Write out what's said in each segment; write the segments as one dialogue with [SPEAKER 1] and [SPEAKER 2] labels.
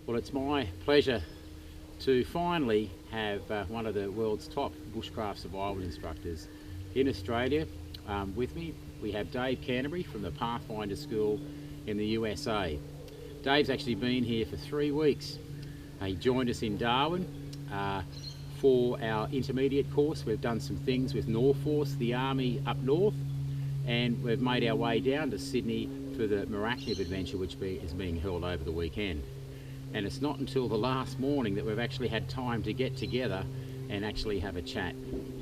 [SPEAKER 1] Well, it's my pleasure to finally have one of the world's top bushcraft survival instructors in Australia with me. We have Dave Canterbury from the Pathfinder School in the USA. Dave's actually been here for 3 weeks. He joined us in Darwin for our intermediate course. We've done some things with North Force, the Army up north, and we've made our way down to Sydney for the Morakniv Adventure, which is being held over the weekend. And it's not until the last morning that we've actually had time to get together and actually have a chat,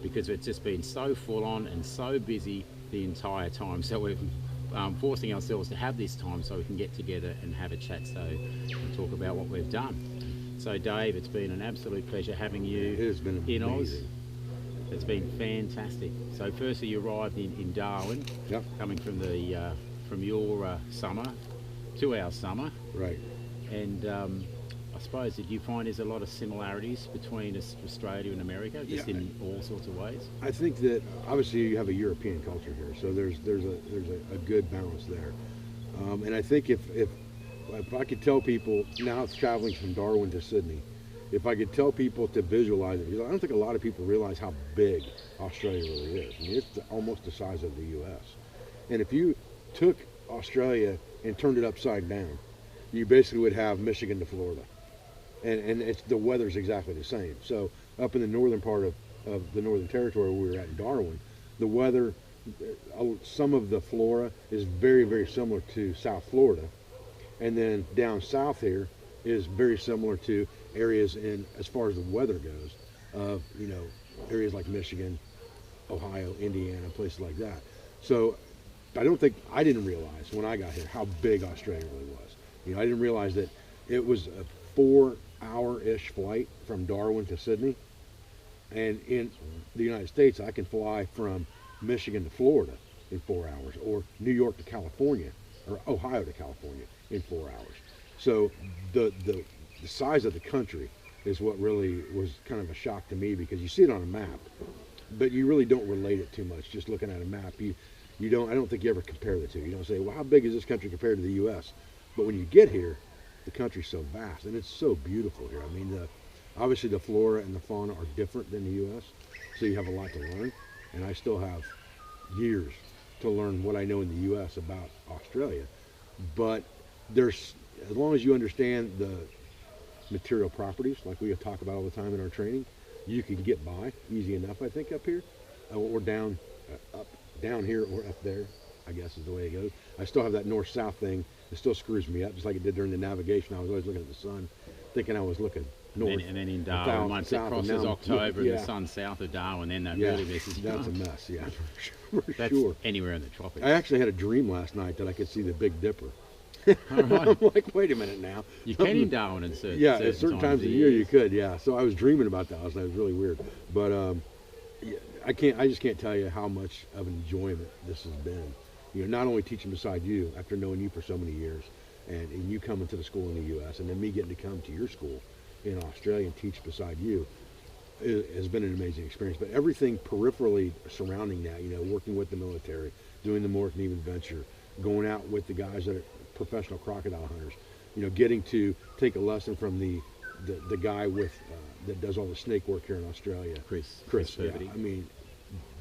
[SPEAKER 1] because it's just been so full on and so busy the entire time. So we're forcing ourselves to have this time so we can get together and have a chat and talk about what we've done. So Dave, it's been an absolute pleasure having you.
[SPEAKER 2] It has been
[SPEAKER 1] in
[SPEAKER 2] amazing.
[SPEAKER 1] Oz. It's been fantastic. So firstly, you arrived in Darwin,
[SPEAKER 2] Yep.
[SPEAKER 1] coming from the from your summer to our summer.
[SPEAKER 2] Right.
[SPEAKER 1] And I suppose, did you find there's a lot of similarities between Australia and America, just in all sorts of ways?
[SPEAKER 2] I think that obviously you have a European culture here, so there's a good balance there. And I think if I could tell people now, it's traveling from Darwin to Sydney, if I could tell people to visualize it, because I don't think a lot of people realize how big Australia really is. I mean, it's almost the size of the U.S. And if you took Australia and turned it upside down, you basically would have Michigan to Florida. And the weather's exactly the same. So up in the northern part of the Northern Territory where we were at in Darwin, the weather, some of the flora is very, very similar to South Florida. And then down south here is very similar to areas as far as the weather goes, of, areas like Michigan, Ohio, Indiana, places like that. So I didn't realize when I got here how big Australia really was. I didn't realize that it was a 4-hour-ish flight from Darwin to Sydney. And in the United States, I can fly from Michigan to Florida in 4 hours, or New York to California, or Ohio to California in 4 hours. So the size of the country is what really was kind of a shock to me, because you see it on a map, but you really don't relate it too much just looking at a map. I don't think you ever compare the two. You don't say, well, how big is this country compared to the U.S.? But when you get here, the country's so vast, and it's so beautiful here. I mean, obviously the flora and the fauna are different than the U.S., so you have a lot to learn, and I still have years to learn what I know in the U.S. about Australia. But as long as you understand the material properties, like we talk about all the time in our training, you can get by easy enough, I think, up here, or down here or up there, I guess is the way it goes. I still have that north-south thing. It still screws me up, just like it did during the navigation. I was always looking at the sun, thinking I was looking north.
[SPEAKER 1] And then in Darwin, once it crosses October and the sun's south of Darwin, then that really messes you up.
[SPEAKER 2] That's a mess, yeah, for
[SPEAKER 1] That's
[SPEAKER 2] sure.
[SPEAKER 1] Anywhere in the tropics.
[SPEAKER 2] I actually had a dream last night that I could see the Big Dipper.
[SPEAKER 1] All right.
[SPEAKER 2] I'm like, wait a minute now.
[SPEAKER 1] You can in Darwin at certain
[SPEAKER 2] at certain times of the year you could, yeah. So I was dreaming about that last night. It was really weird. But I just can't tell you how much of an enjoyment this has been. Not only teaching beside you after knowing you for so many years, and you coming to the school in the U.S., and then me getting to come to your school in Australia and teach beside you, has been an amazing experience. But everything peripherally surrounding that, working with the military, doing the Morakniv Adventure, going out with the guys that are professional crocodile hunters, getting to take a lesson from the guy that does all the snake work here in Australia, Chris. Yeah, I mean,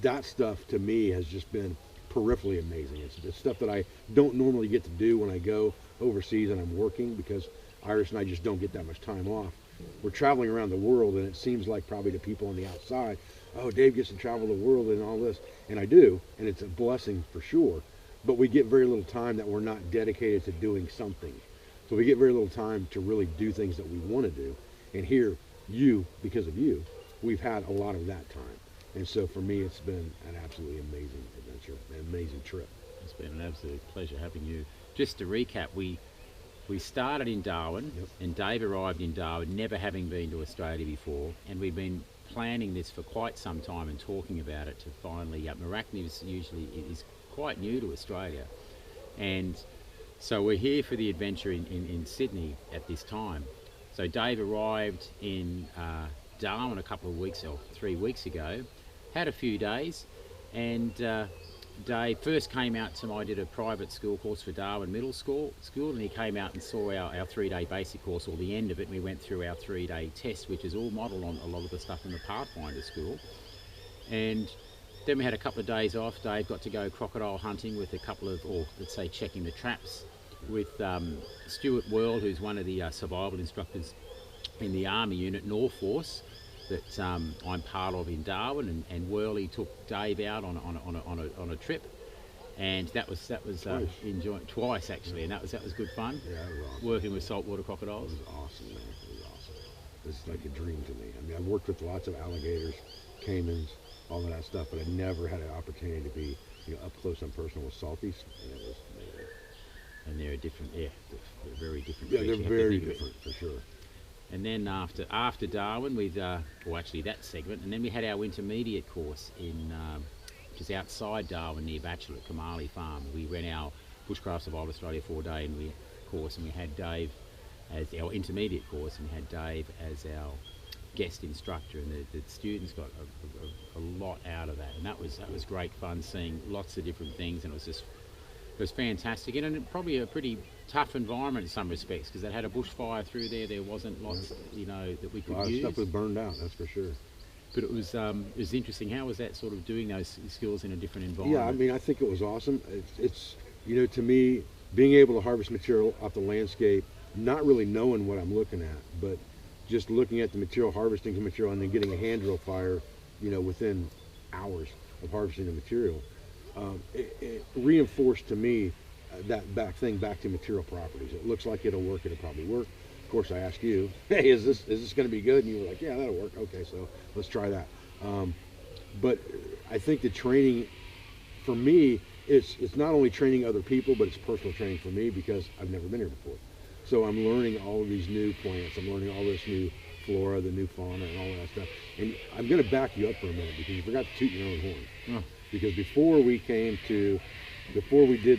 [SPEAKER 2] that stuff to me has just been peripherally amazing. It's stuff that I don't normally get to do when I go overseas and I'm working, because Iris and I just don't get that much time off. We're traveling around the world, and it seems like probably to people on the outside, oh, Dave gets to travel the world and all this, and I do, and it's a blessing for sure, but we get very little time that we're not dedicated to doing something. So we get very little time to really do things that we want to do. And here, because of you, we've had a lot of that time. And so for me, it's been an absolutely amazing adventure, an amazing trip.
[SPEAKER 1] It's been an absolute pleasure having you. Just to recap, we started in Darwin, and Dave arrived in Darwin, never having been to Australia before, and we've been planning this for quite some time and talking about it to finally, Morakniv is quite new to Australia, and so we're here for the adventure in Sydney at this time. So Dave arrived in Darwin a couple of weeks or 3 weeks ago, had a few days, and Dave first came out to I did a private school course for Darwin Middle School, and he came out and saw our 3-day basic course, or the end of it, and we went through our 3-day test, which is all modelled on a lot of the stuff in the Pathfinder School. And then we had a couple of days off. Dave got to go crocodile hunting with a couple of, or let's say checking the traps, with Stuart World, who's one of the survival instructors in the Army unit, North Force, that I'm part of in Darwin, and Worley took Dave out on a trip, and that was enjoying twice actually, and that was good fun.
[SPEAKER 2] Yeah, that was awesome.
[SPEAKER 1] Working with saltwater crocodiles.
[SPEAKER 2] It was awesome, man. It was awesome. It's like a dream to me. I mean, I've worked with lots of alligators, caimans, all of that stuff, but I never had an opportunity to be, up close and personal with salties, and it was amazing.
[SPEAKER 1] And they're a different, they're very different.
[SPEAKER 2] Yeah, they're very different for sure.
[SPEAKER 1] And then after Darwin, or actually that segment, and then we had our intermediate course in, just outside Darwin near Bachelor at Kamali Farm. We ran our Bushcraft Survival Australia 4-day course, and we had Dave as our intermediate course, and we had Dave as our guest instructor, and the students got a lot out of that, and that was great fun, seeing lots of different things, and it was fantastic, and probably a pretty tough environment in some respects, because they had a bushfire through there. There wasn't lots, that we could use.
[SPEAKER 2] A lot of stuff was burned out, that's for sure.
[SPEAKER 1] But it was interesting. How was that sort of doing those skills in a different environment?
[SPEAKER 2] Yeah, I mean, I think it was awesome. It's to me, being able to harvest material off the landscape, not really knowing what I'm looking at, but just looking at the material, harvesting the material, and then getting a hand drill fire, within hours of harvesting the material. It reinforced to me that back to material properties. It looks like it'll work, it'll probably work. Of course, I asked you, hey, is this going to be good? And you were like, yeah, that'll work. Okay, so let's try that. But I think the training, for me, it's not only training other people, but it's personal training for me, because I've never been here before. So I'm learning all of these new plants. I'm learning all this new flora, the new fauna, and all that stuff. And I'm going to back you up for a minute, because you forgot to toot your own horn.
[SPEAKER 1] Oh.
[SPEAKER 2] Because before we did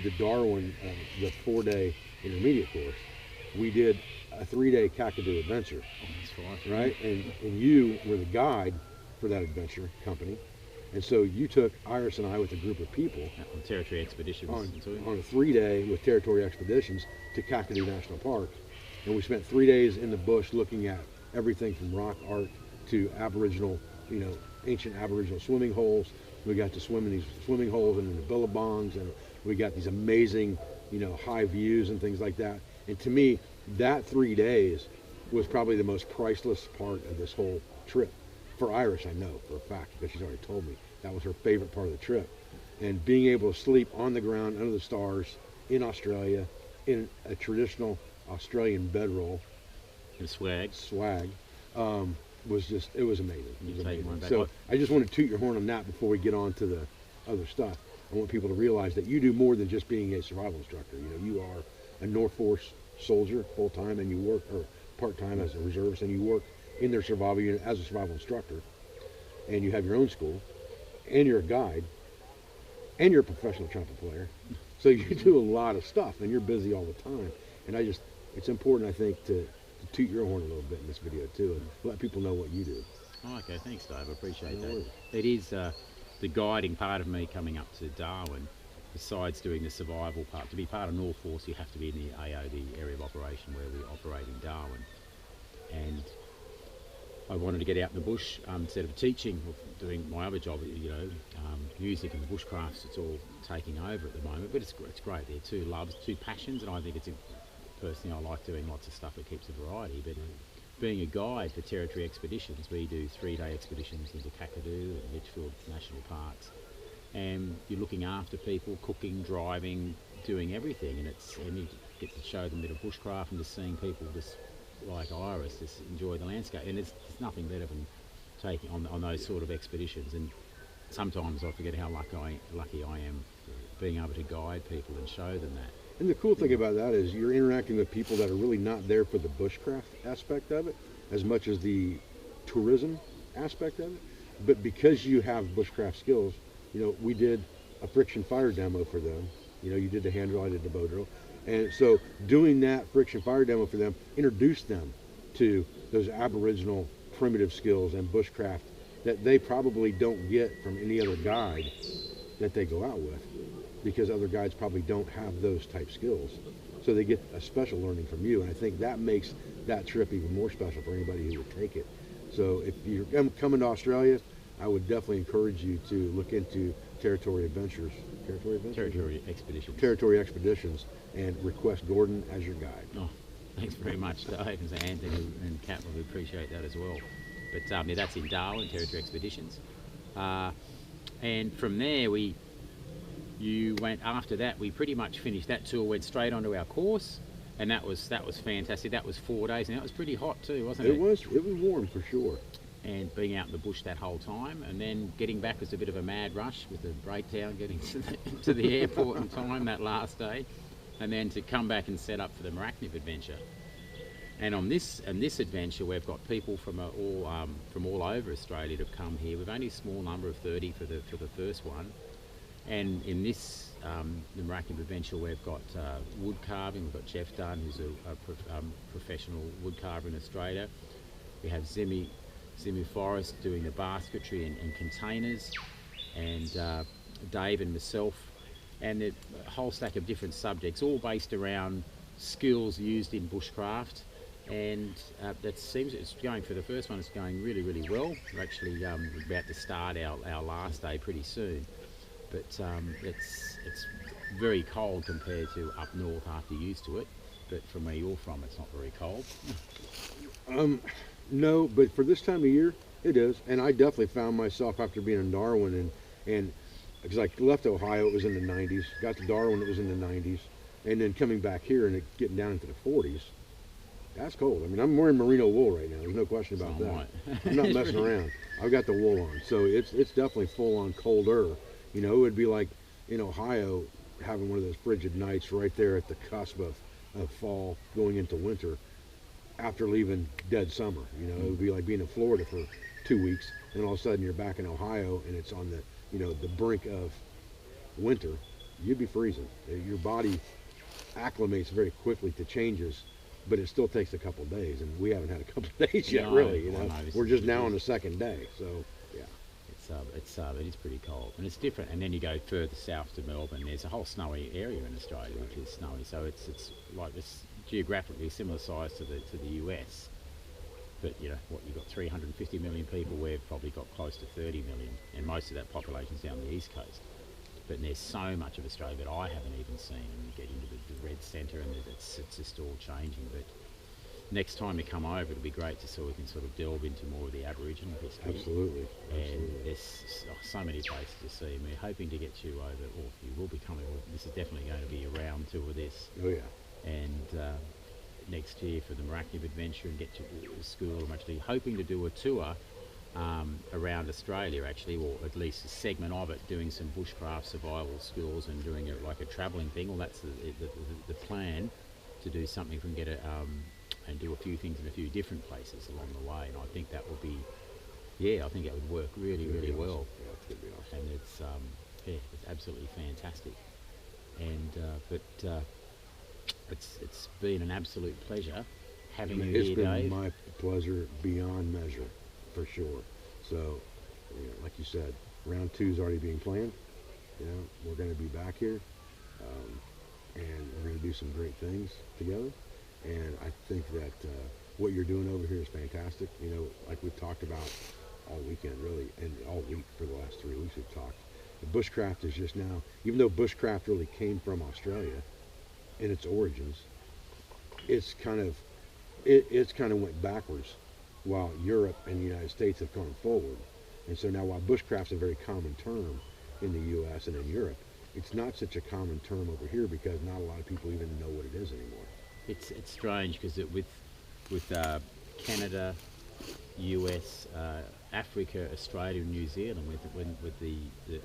[SPEAKER 2] the Darwin, the 4-day intermediate course, we did a 3-day Cockatoo adventure.
[SPEAKER 1] Oh, that's right.
[SPEAKER 2] Right? And you were the guide for that adventure company. And so you took Iris and I with a group of people
[SPEAKER 1] on Territory Expeditions
[SPEAKER 2] on a 3-day with Territory Expeditions to Cockatoo National Park. And we spent 3 days in the bush looking at everything from rock art to Aboriginal, ancient Aboriginal swimming holes. We got to swim in these swimming holes and in the billabongs, and we got these amazing, high views and things like that. And to me, that 3 days was probably the most priceless part of this whole trip. For Iris, I know for a fact, because she's already told me that was her favorite part of the trip. And being able to sleep on the ground under the stars in Australia in a traditional Australian bedroll,
[SPEAKER 1] and swag,
[SPEAKER 2] was just, it was amazing. It was amazing. So
[SPEAKER 1] back.
[SPEAKER 2] I just want to toot your horn on that before we get on to the other stuff. I want people to realize that you do more than just being a survival instructor. You are a North Force soldier full-time, and you work, or part-time as a reservist, and you work in their survival unit as a survival instructor, and you have your own school, and you're a guide, and you're a professional trumpet player. So you do a lot of stuff, and you're busy all the time. And it's important, I think, to toot your horn a little bit in this video too, and let people know what you do.
[SPEAKER 1] Oh, okay, thanks, Dave. I appreciate that. It is the guiding part of me coming up to Darwin. Besides doing the survival part, to be part of North Force, you have to be in the AO, the area of operation where we operate in Darwin. And I wanted to get out in the bush instead of teaching or doing my other job, music and the bushcrafts. It's all taking over at the moment, but it's great. They're two loves, two passions, and I think personally I like doing lots of stuff that keeps a variety. But being a guide for Territory Expeditions, we do 3-day expeditions into Kakadu and Litchfield National Parks, and you're looking after people, cooking, driving, doing everything, and you get to show them a bit of bushcraft and just seeing people just like Iris just enjoy the landscape, and it's nothing better than taking on those sort of expeditions. And sometimes I forget how lucky I am being able to guide people and show them that.
[SPEAKER 2] And the cool thing about that is you're interacting with people that are really not there for the bushcraft aspect of it as much as the tourism aspect of it. But because you have bushcraft skills, we did a friction fire demo for them. You did the hand drill, I did the bow drill. And so doing that friction fire demo for them introduced them to those Aboriginal primitive skills and bushcraft that they probably don't get from any other guide that they go out with, because other guides probably don't have those type skills. So they get a special learning from you, and I think that makes that trip even more special for anybody who would take it. So if you're coming to Australia, I would definitely encourage you to look into Territory Adventures,
[SPEAKER 1] Territory Expeditions.
[SPEAKER 2] Territory Expeditions, and request Gordon as your guide.
[SPEAKER 1] Oh, thanks very much, Dave, and Anthony and Kat. We appreciate that as well. But yeah, that's in Darwin, Territory Expeditions. And from there, you went after that. We pretty much finished that tour, went straight onto our course, and that was fantastic. That was 4 days, and that was pretty hot too, wasn't it?
[SPEAKER 2] It was warm for sure.
[SPEAKER 1] And being out in the bush that whole time, and then getting back was a bit of a mad rush with the breakdown getting to the airport in time that last day, and then to come back and set up for the Morakniv Adventure. And on this adventure, we've got people from all over Australia to come here. We've only a small number of 30 for the first one, and in this the Morakniv Adventure, we've got wood carving. We've got Jeff Dunn, who's a professional wood carver in Australia. We have Zimu Forrest doing the basketry and containers, and Dave and myself, and a whole stack of different subjects, all based around skills used in bushcraft. And that seems it's going for the first one. It's going really, really well. We're actually about to start our last day pretty soon, but it's very cold compared to up north after you're used to it. But from where you're from, it's not very cold.
[SPEAKER 2] No, but for this time of year, it is. And I definitely found myself after being in Darwin, and because I left Ohio, it was in the 90s. Got to Darwin, it was in the 90s. And then coming back here and getting down into the 40s, that's cold. I mean, I'm wearing merino wool right now. There's no question about that. I'm not messing around. I've got the wool on. So it's definitely full on colder. You know, it would be like in Ohio having one of those frigid nights right there at the cusp of fall going into winter, after leaving dead summer. You know, it would be like being in Florida for 2 weeks, and all of a sudden you're back in Ohio and it's on the brink of winter. You'd be freezing. Your body acclimates very quickly to changes, but it still takes a couple of days, and we haven't had a couple of days yet, really. You know, we're just now on the second day, so yeah. It is pretty cold, and it's different. And then you go further south to Melbourne. There's a whole snowy area in Australia, which is snowy. So it's like this geographically similar size to the US. But you know what? You've got 350 million people. We've probably got close to 30 million, and most of that population's down the east coast. But there's so much of Australia that I haven't even seen, and you get into the red centre, and it's just all changing. But next time you come over, it'll be great so we can sort of delve into more of the Aboriginal history. Absolutely.
[SPEAKER 1] And there's so many places to see, and we're hoping to get you over, or you will be coming. This is definitely going to be a round tour of this.
[SPEAKER 2] Oh yeah.
[SPEAKER 1] And next year for the Morakniv Adventure, and get to the school. I'm actually hoping to do a tour around Australia, actually, or at least a segment of it, doing some bushcraft survival skills and doing it like a travelling thing. Well, that's the plan, to do something from and do a few things in a few different places along the way. And I think that would be, I think that would work really, really well.
[SPEAKER 2] Yeah, it's gonna be awesome.
[SPEAKER 1] And it's absolutely fantastic. And it's been an absolute pleasure having you here, Dave.
[SPEAKER 2] It's been my pleasure beyond measure, for sure. So, like you said, round 2's already being planned. We're going to be back here, and we're going to do some great things together. And I think that what you're doing over here is fantastic. Like we've talked about all weekend, really, and all week for the last 3 weeks we've talked. The bushcraft is just now, even though bushcraft really came from Australia in its origins, it's kind of went backwards while Europe and the United States have gone forward. And so now, while bushcraft's a very common term in the U.S. and in Europe, it's not such a common term over here because not a lot of people even know what it is anymore.
[SPEAKER 1] It's strange because with Canada, US, Africa, Australia, and New Zealand, when the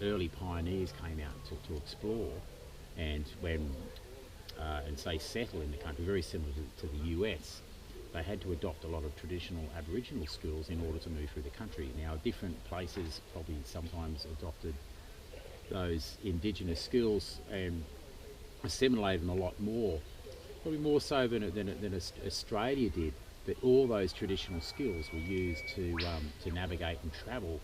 [SPEAKER 1] early pioneers came out to explore, and say settle in the country, very similar to the US, they had to adopt a lot of traditional Aboriginal skills in order to move through the country. Now, different places probably sometimes adopted those indigenous skills and assimilated them a lot more, probably more so than Australia did. But all those traditional skills were used to navigate and travel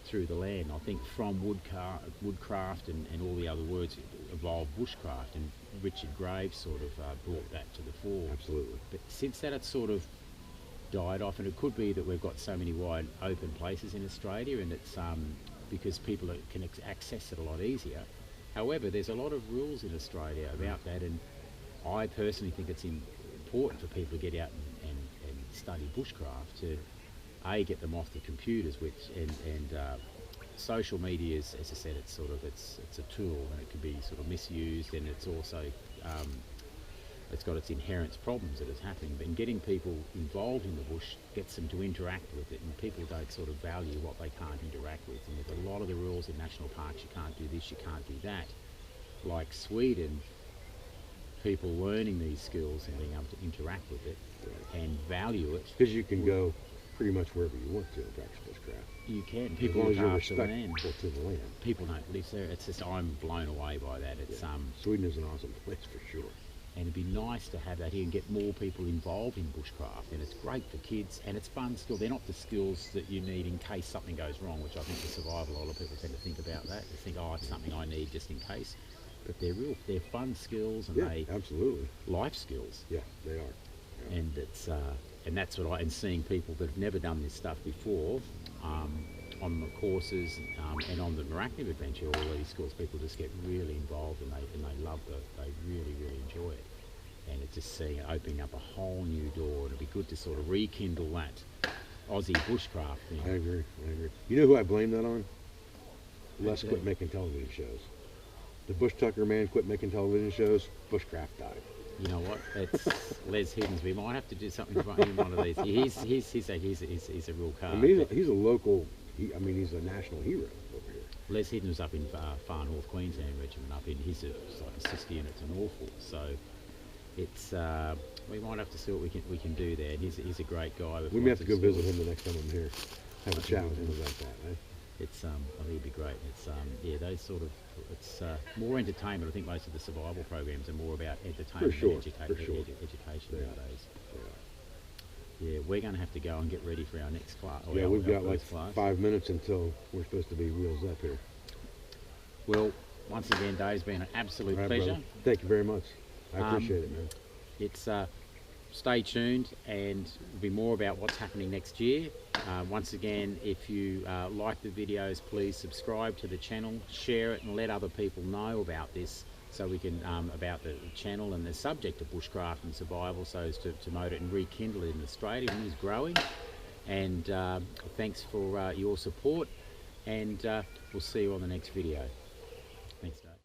[SPEAKER 1] through the land. I think from woodcraft and all the other words evolved bushcraft, and Richard Graves sort of brought that to the fore.
[SPEAKER 2] Absolutely.
[SPEAKER 1] But since that, it's sort of died off, and it could be that we've got so many wide open places in Australia, and it's because people can access it a lot easier. However, there's a lot of rules in Australia about that, and I personally think it's important for people to get out and study bushcraft to get them off the computers, which and social media is, as I said, it's a tool, and it can be sort of misused, and it's also it's got its inherent problems that is happening. But getting people involved in the bush gets them to interact with it, and people don't sort of value what they can't interact with. And with a lot of the rules in national parks, you can't do this, you can't do that. Like Sweden, people learning these skills and being able to interact with it and value it.
[SPEAKER 2] Because you can go pretty much wherever you want to in practice bushcraft.
[SPEAKER 1] You can.
[SPEAKER 2] People look after the land. To the land.
[SPEAKER 1] People don't live there. It's just, I'm blown away by that. It's
[SPEAKER 2] Sweden is an awesome place for sure.
[SPEAKER 1] And it'd be nice to have that here and get more people involved in bushcraft. And it's great for kids, and it's fun still. They're not the skills that you need in case something goes wrong, which I think for survival, a lot of people tend to think about that. They think, oh, it's something I need just in case. But they're fun skills, and
[SPEAKER 2] absolutely
[SPEAKER 1] life skills.
[SPEAKER 2] Yeah, they are. Yeah.
[SPEAKER 1] And it's and that's what and seeing people that have never done this stuff before on the courses and on the Morakniv Adventure, all these schools, people just get really involved, and they love it. They really enjoy it, and it's just seeing it opening up a whole new door. And it'd be good to sort of rekindle that Aussie bushcraft thing.
[SPEAKER 2] I agree. You know who I blame that on? Les quit making television shows. The Bush Tucker man quit making television shows. Bushcraft died.
[SPEAKER 1] You know what? It's Les Hiddens. We might have to do something for him one of these. He's a real card.
[SPEAKER 2] I mean, he's a local. He's a national hero over here.
[SPEAKER 1] Les Hiddens was up in far north Queensland Regiment. Up in he's like a sister unit to Norfolk. So it's we might have to see what we can do there. He's a great guy.
[SPEAKER 2] We may have to go visit him the next time I'm here. Have a chat with him about that. Eh?
[SPEAKER 1] It's I think it'd be great. It's those sort of it's more entertainment. I think most of the survival programs are more about entertainment and education nowadays. Yeah, we're going to have to go and get ready for our next class.
[SPEAKER 2] Yeah, we've got like 5 minutes until we're supposed to be wheels up here.
[SPEAKER 1] Well, once again, Dave's been an absolute pleasure.
[SPEAKER 2] Brother. Thank you very much. I appreciate it, man.
[SPEAKER 1] It's stay tuned, and there'll be more about what's happening next year. Once again, if you like the videos, please subscribe to the channel, share it, and let other people know about this, so we can about the channel and the subject of bushcraft and survival, so as to promote it and rekindle it in Australia. It is growing, and thanks for your support, and we'll see you on the next video.